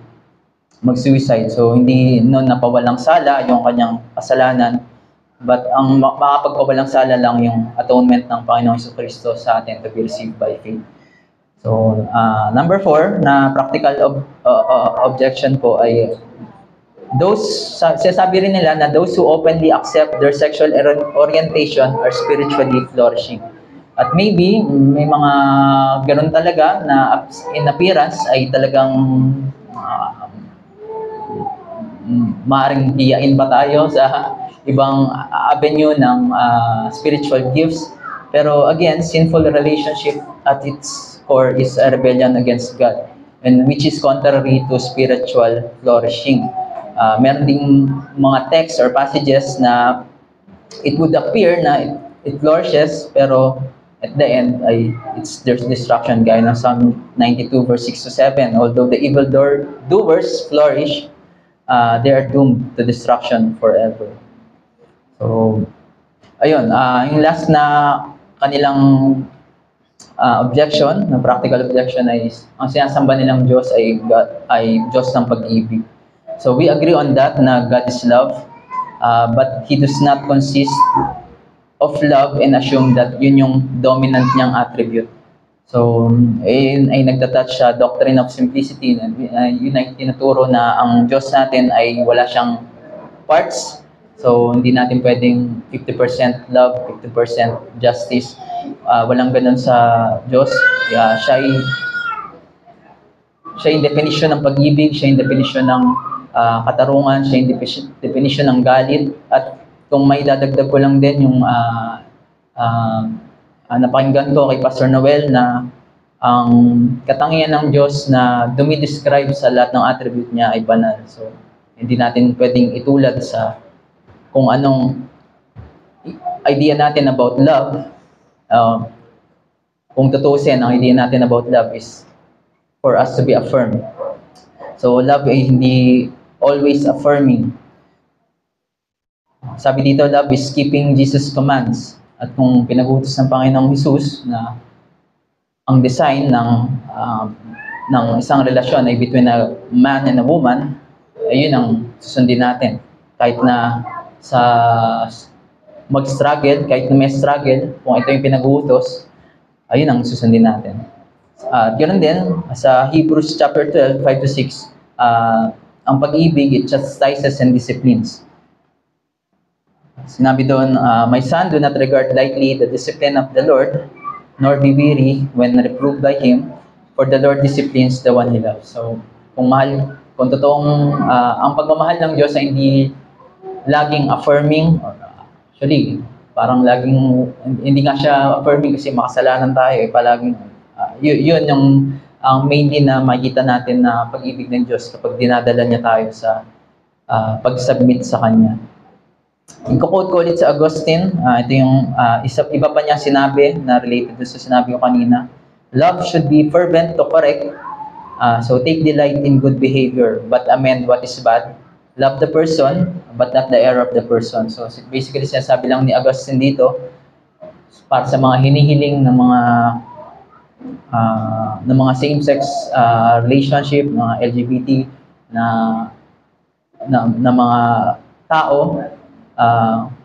S1: mag-suicide. So, hindi noon napawalang sala yung kanyang kasalanan, but ang makapagpawalang sala lang yung atonement ng Panginoong Jesucristo sa atin to be received by faith. So, number 4 na practical objection po ay sinasabi rin nila na those who openly accept their sexual orientation are spiritually flourishing. At maybe, may mga ganun talaga na in appearance ay talagang maaaring hiyain pa tayo sa ibang avenue ng spiritual gifts. Pero again, sinful relationship at its core is a rebellion against God. and which is contrary to spiritual flourishing. Meron ding mga texts or passages na it would appear na it flourishes, pero at the end ay there's destruction, gaya ng Psalm 92 verse 6 to 7. Although the evil doers flourish, they are doomed to destruction forever. So, ayun, yung last na kanilang objection, na practical objection, ay ang sinasamba nilang Diyos ay Diyos ng pag-ibig. So we agree on that na God is love, but He does not consist of love and assume that yun yung dominant niyang attribute. So, ay nagtatouch sa doctrine of simplicity, yun ay tinuturo na ang Diyos natin ay wala siyang parts. So, hindi natin pwedeng 50% love, 50% justice. Walang ganun sa Diyos. Siya yung definition ng pag-ibig, siya yung definition ng katarungan, siya yung definition ng galit. At kung may dadagdag ko lang din yung napakinggan ko kay Pastor Noel na ang katangian ng Diyos na dumidescribe sa lahat ng attribute niya ay banal. So, hindi natin pwedeng itulad sa kung anong idea natin about love. Kung tutusin, ang idea natin about love is for us to be affirmed. So, love ay hindi always affirming. Sabi dito, love is keeping Jesus' commands. At kung pinag-utos ng Panginoong Jesus na ang design ng isang relasyon ay between a man and a woman, ayun ang susundin natin. Kahit na sa mag-struggle, kahit na may struggle, kung ito yung pinag-uutos, ayun ang susundin natin. Ganoon din, sa Hebrews chapter 12, 5-6, ang pag-ibig, it chastises and disciplines. Sinabi doon, my son, do not regard lightly the discipline of the Lord, nor be weary when reproved by Him, for the Lord disciplines the one He loves. So, kung totoong ang pagmamahal ng Diyos ay hindi laging affirming, actually, parang laging, hindi nga siya affirming kasi makasalanan tayo, palaging, yun yung ang mainly na makikita natin na pag-ibig ng Diyos kapag dinadala niya tayo sa pag-submit sa Kanya. Iko-quote ko ulit sa Augustine, ito yung iba pa niya sinabi na related sa sinabi ko kanina. Love should be fervent to correct, so take delight in good behavior, but amend what is bad. Love the person, but not the error of the person. So basically, sinasabi lang ni Augustine dito, para sa mga hinihiling ng mga same-sex relationship, mga LGBT na mga tao,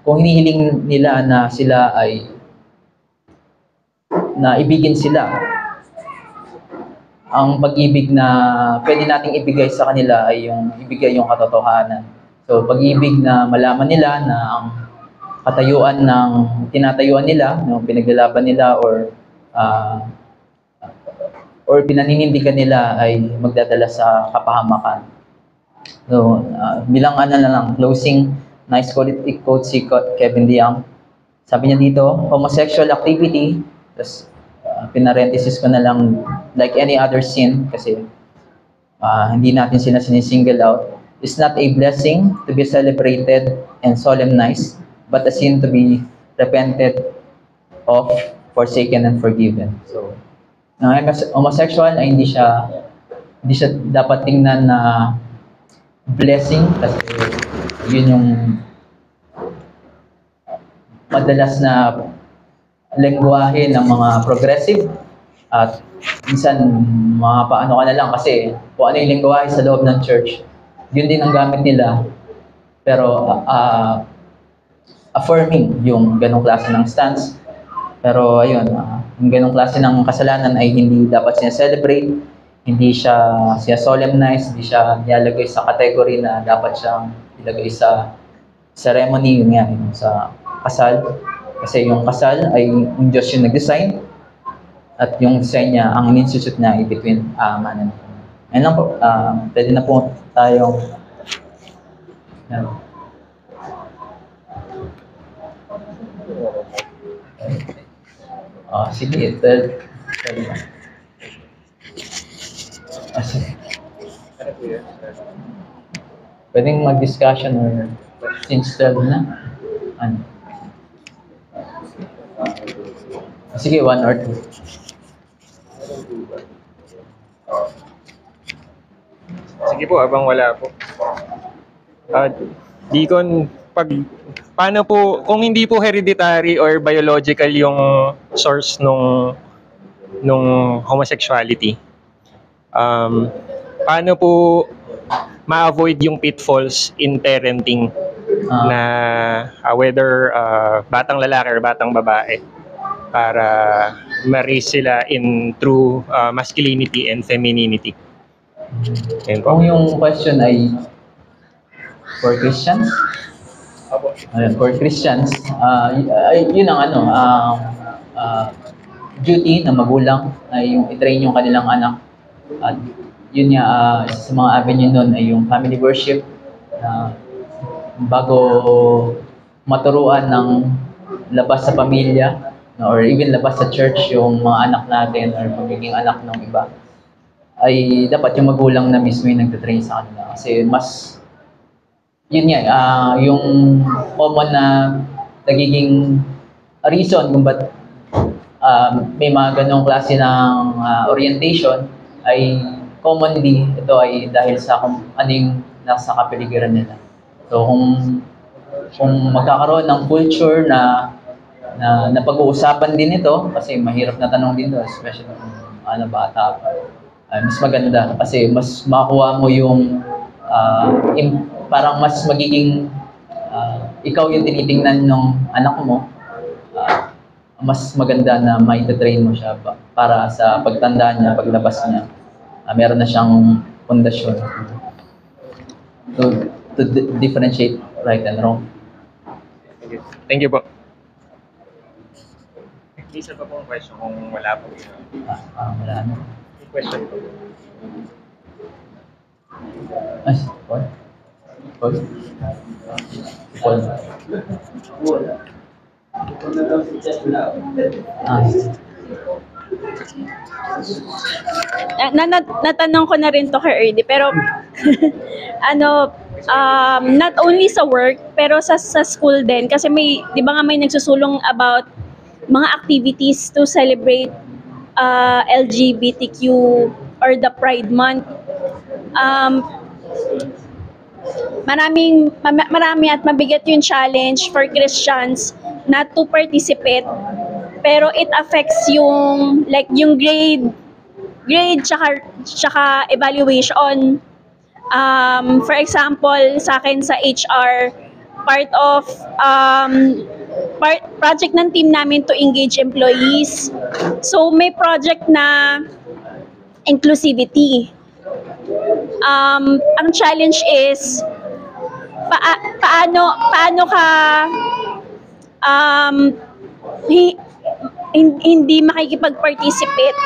S1: kung hinihiling nila na sila ay na ibigin sila, ang pag-ibig na pwede nating ibigay sa kanila ay yung ibigay yung katotohanan. So, pag-ibig na malaman nila na ang katayuan ng tinatayuan nila, yung pinaglalaban nila or pinaninindigan nila ay magdadala sa kapahamakan. So, bilang na lang, closing, nice quote si Kevin DeYoung. Sabi niya dito, homosexual activity, tapos pinarenthesis ko na lang, like any other sin, kasi hindi natin sila sinisingle out, is not a blessing to be celebrated and solemnized, but a sin to be repented of, forsaken, and forgiven. So, ang homosexual ay hindi siya dapat tingnan na blessing, kasi yun yung madalas na lengguwahe ng mga progressive, at minsan mga paano ka na lang kasi kung ano yung lengguwahe sa loob ng church, yun din ang gamit nila, pero affirming yung ganong klase ng stance. Pero ayun, yung ganong klase ng kasalanan ay hindi dapat siya-celebrate, hindi siya solemnize, hindi siya nilalagay sa category na dapat siyang ilagay sa ceremony, yun nga, yung sa kasal. Kasi yung kasal ay yung Diyos yung nag-design, at yung design niya, ang in-institute niya ay between man and woman. Ayun lang po, pwede na po tayong sige, Pwedeng mag-discussion or since 12 na. Ano? Sige, 1 or 2.
S2: Sige po, abang wala po. Deacon, paano po, kung hindi po hereditary or biological yung source nung homosexuality, paano po ma-avoid yung pitfalls in parenting na whether batang lalaki or batang babae para ma-raise sila in true masculinity and femininity? Ayun po.
S1: Kung yung question ay for Christians? For Christians, yun ang duty ng magulang ay yung i-train yung kanilang anak. At yun nga, isa sa mga avenue nun ay yung family worship. Bago maturuan ng labas sa pamilya, or even labas sa church yung mga anak natin or magiging anak ng iba, ay dapat yung magulang na mismo yung nagtitrain sa kanila. Kasi mas, yun nga, yung common na nagiging reason kung ba't may mga ganong klase ng orientation ay commonly ito ay dahil sa kung ano yung nasa kapaligiran nila. So kung magkakaroon ng culture na pag-uusapan din ito, kasi mahirap na tanong din ito, especially kung bata pa, mas maganda kasi mas makuha mo yung parang mas magiging ikaw yung tinitingnan ng anak mo. Mas maganda na mai-train mo siya para sa pagtanda niya, paglabas niya, meron na siyang pundasyon to differentiate right and wrong.
S2: Thank you po. Isa pa pong question kung wala po.
S1: Wala na.
S2: Question po.
S1: Ay, Paul? Paul?
S3: Natanong ko na rin to kay Erdy, pero not only sa work pero sa school din, kasi may, di ba nga, may nagsusulong about mga activities to celebrate LGBTQ or the Pride Month. Marami at mabigat yung challenge for Christians not to participate, pero it affects yung grade tsaka evaluation. For example, sa akin sa HR, part of project ng team namin to engage employees. So may project na inclusivity. Ang challenge is paano ka hindi makikipag-participate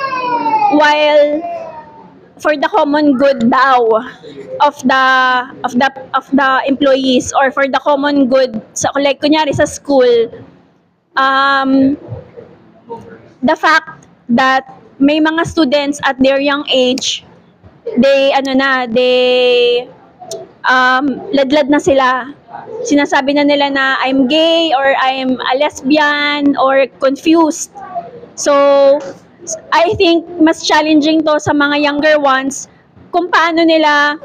S3: while for the common good daw of the employees, or for the common good sa, like kunyari sa school. The fact that may mga students at their young age, ladlad na sila. Sinasabi na nila na I'm gay or I'm a lesbian or confused. So I think mas challenging to sa mga younger ones kung paano nila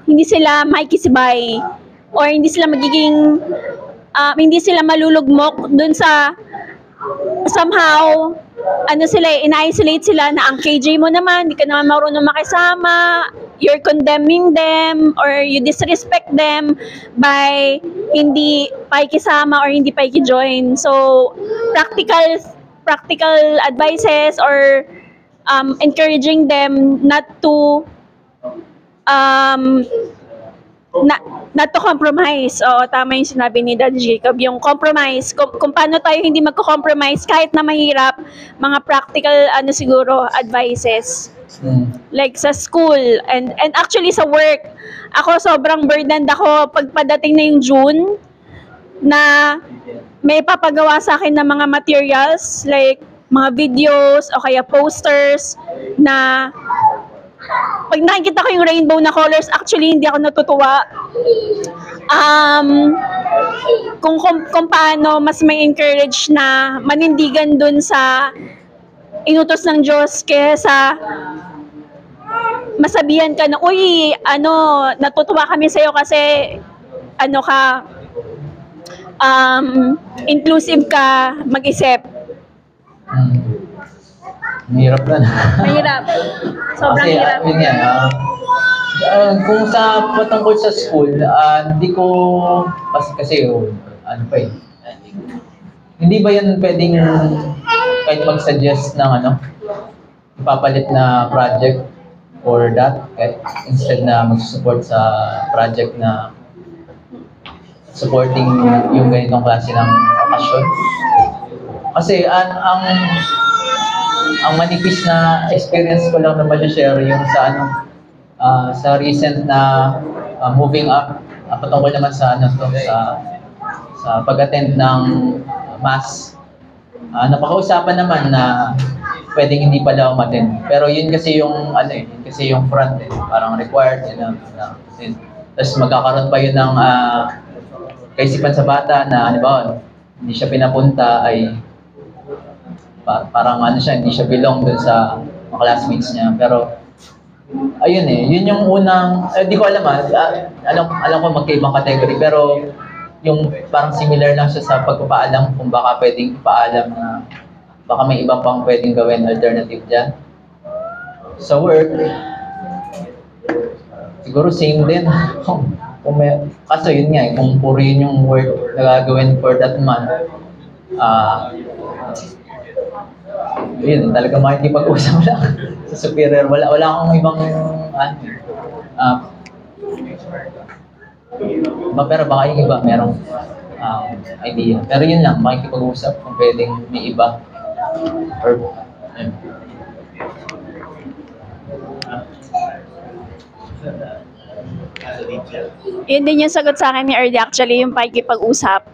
S3: hindi sila makikisibay or hindi sila magiging hindi sila malulugmok dun sa somehow ina-isolate sila na ang KJ mo naman, hindi ka naman marunong makisama, you're condemning them or you disrespect them by hindi pakikisama or hindi pakijoin. So practical advices or encouraging them not to not to compromise. Tama yung sinabi ni Dad Jacob, yung compromise. Kung paano tayo hindi magko-compromise kahit na mahirap, mga practical siguro advices. Like sa school and actually sa work. Ako sobrang burdened ako pagpadating na yung June na may papagawa sa akin ng mga materials like mga videos o kaya posters na pag nakikita ko yung rainbow na colors, actually hindi ako natutuwa. Kung paano mas may encourage na manindigan dun sa inutos ng Diyos kaysa masabihan ka na, uy, natutuwa kami sa'yo kasi inclusive ka mag-isip.
S1: Mahirap na.
S3: Mahirap. Sobrang
S1: Kasi,
S3: hirap.
S1: yun yan, kung sa patungkol sa school, hindi ko, kasi hindi ba yan pwedeng kahit mag-suggest ng ipapalit na project or that, instead na mag-support sa project na supporting yung ganitong klase ng okasyon? Kasi ang manipis na experience ko lang na ma-share yung sa recent na moving up, patungkol naman sa sa pag-attend ng mass. Napakausapan naman na pwedeng hindi pala umattend. Pero yun kasi yung yun kasi yung front parang required tapos magkakaroon pa yun ng kaisipan sa bata na hindi siya pinapunta ay parang hindi siya belong dun sa mga classmates niya. Pero ayun yun yung unang, di ko alam alam ko magkaibang category, pero yung parang similar lang siya sa pagpapaalam kung baka pwedeng ipaalam na baka may iba pang pwedeng gawin alternative dyan. Sa work, siguro same din. Kaso yun nga, kung puro yun yung work na gagawin for that month, yun, talaga makikipag-usap lang sa superior. Wala akong ibang pero baka yung iba merong idea. Pero yun lang, makikipag-usap kung pwedeng may iba. Or,
S3: Yun din yung sagot sa akin ni Erdy, actually, yung pakikipag-usap.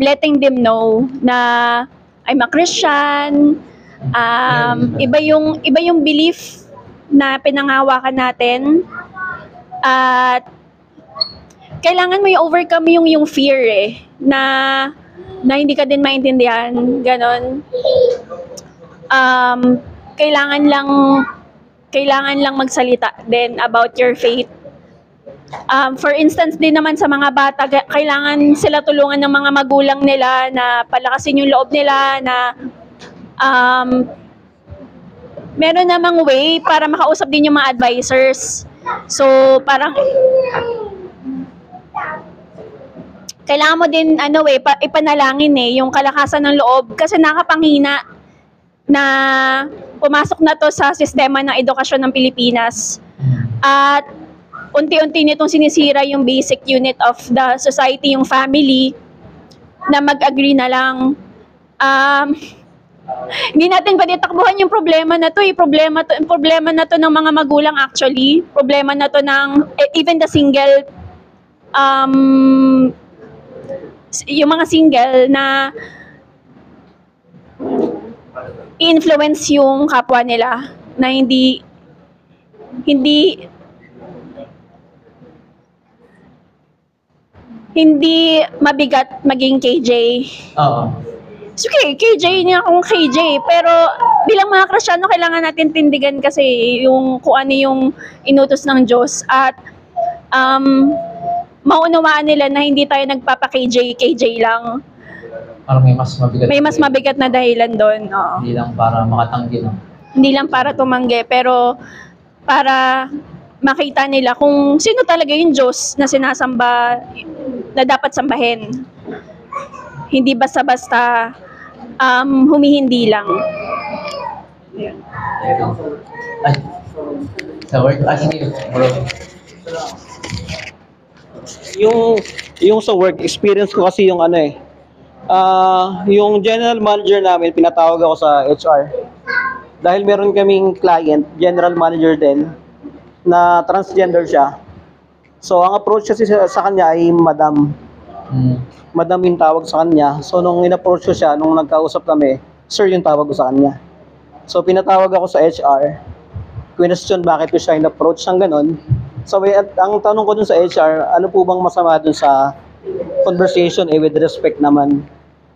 S3: Letting them know na I'm a Christian, iba yung belief na pinangahawakan natin, at kailangan mo i-overcome yung fear na hindi ka din maintindihan, ganon. Kailangan lang magsalita din about your faith. For instance din naman sa mga bata, kailangan sila tulungan ng mga magulang nila na palakasin yung loob nila na meron namang way para makausap din yung mga advisors. So parang kailangan mo din ipanalangin yung kalakasan ng loob, kasi nakapanghina na pumasok na to sa sistema ng edukasyon ng Pilipinas. At unti-unti nitong sinisira yung basic unit of the society, yung family, na mag-agree na lang. Hindi natin pwede takbuhan yung problema na to. Problema na to ng mga magulang actually. Problema na to ng even the single, yung mga single na influence yung kapwa nila na hindi mabigat maging KJ.
S1: Oo.
S3: Okay, KJ niya akong KJ, pero bilang mga Kristiyano, kailangan natin tindigan kasi kung ano yung inutos ng Diyos, at maunawaan nila na hindi tayo nagpapa-KJ lang.
S1: Parang may mas mabigat.
S3: May mas mabigat na dahilan doon. Oo.
S1: Hindi lang para makatanggi, no?
S3: Hindi lang para tumanggi, pero para makita nila kung sino talaga yung Diyos na sinasamba, na dapat sambahin. Hindi basta-basta humihindi lang.
S1: Ay, sa work, sige, bro.
S4: Yung sa work experience ko kasi yung yung general manager namin, pinatawag ako sa HR. Dahil meron kaming client, general manager din, na transgender siya. So, ang approach kasi sa kanya ay madam. Madam yung tawag sa kanya. So, nung in-approach ko siya, nung nagkausap kami, sir yung tawag ko sa kanya. So pinatawag ako sa HR, question bakit ko siya in-approach ng ganun. So ang tanong ko dun sa HR, ano po bang masama dun sa conversation, with respect naman.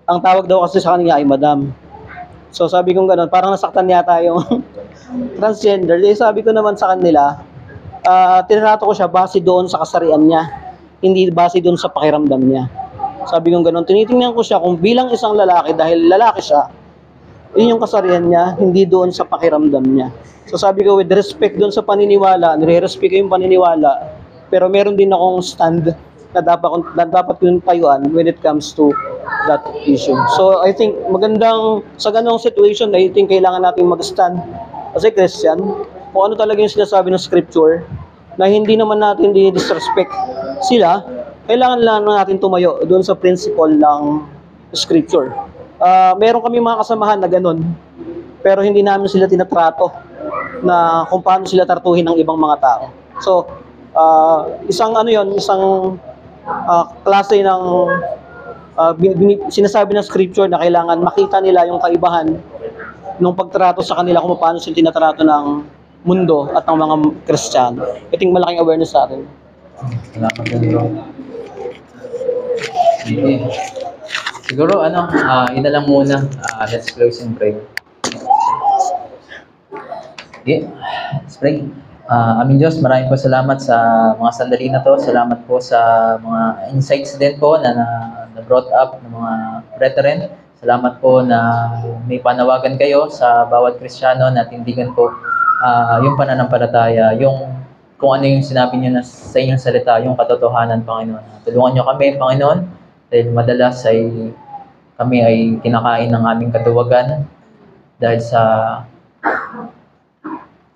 S4: Ang tawag daw kasi sa kanya ay madam. So sabi ko ganun, parang nasaktan yata yung transgender. Sabi ko naman sa kanila, tinrato ko siya base doon sa kasarian niya, hindi base doon sa pakiramdam niya. Sabi ko ganun, tinitingnan ko siya kung bilang isang lalaki, dahil lalaki siya, yun yung kasarian niya, hindi doon sa pakiramdam niya. So sabi ko, with respect doon sa paniniwala, nire-respect ko yung paniniwala, pero meron din akong stand na dapat kong tayuan when it comes to that issue. So I think magandang sa ganong situation, I think kailangan natin mag-stand kasi Christian, kung ano talaga yung sinasabi ng scripture, na hindi naman natin di-disrespect sila, kailangan lang natin tumayo doon sa principle ng scripture. Meron kami mga kasamahan na ganun, pero hindi namin sila tinatrato na kung paano sila tratuhin ng ibang mga tao. So, isang klase ng sinasabi ng scripture na kailangan makita nila yung kaibahan nung pagtrato sa kanila kung paano sila tinatrato ng mundo at ng mga Kristiyano. I think malaking awareness sa atin.
S1: Salamat din, bro. Sige. Siguro, yun na lang muna. Let's close in prayer. Okay. Let's pray. Aming Diyos, maraming po salamat sa mga sandali na to. Salamat po sa mga insights din po na brought up ng mga brethren. Salamat po na may panawagan kayo sa bawat Kristiyano na tindigan po yung pananampalataya, yung kung ano yung sinabi niyo na sa inyong salita, yung katotohanan, Panginoon. Tulungan niyo kami, Panginoon, dahil madalas ay kami ay kinakain ng aming katuwagan dahil sa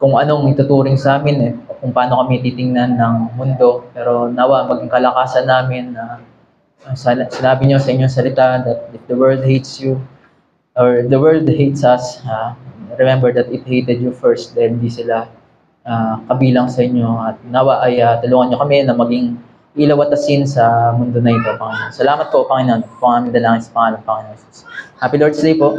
S1: kung anong ituturing sa amin, kung paano kami titingnan ng mundo. Pero nawa, maging kalakasan namin na sinabi niyo sa inyong salita that if the world hates you, or the world hates us, remember that it hated you first, then di sila kabilang sa inyo. At nawa ay tulungan niyo kami na maging ilaw at asin sa mundo na ito, Panginoon. Salamat po, Panginoon, kung aming dalangin sa pangalan, Panginoon Jesus. Happy Lord's Day po.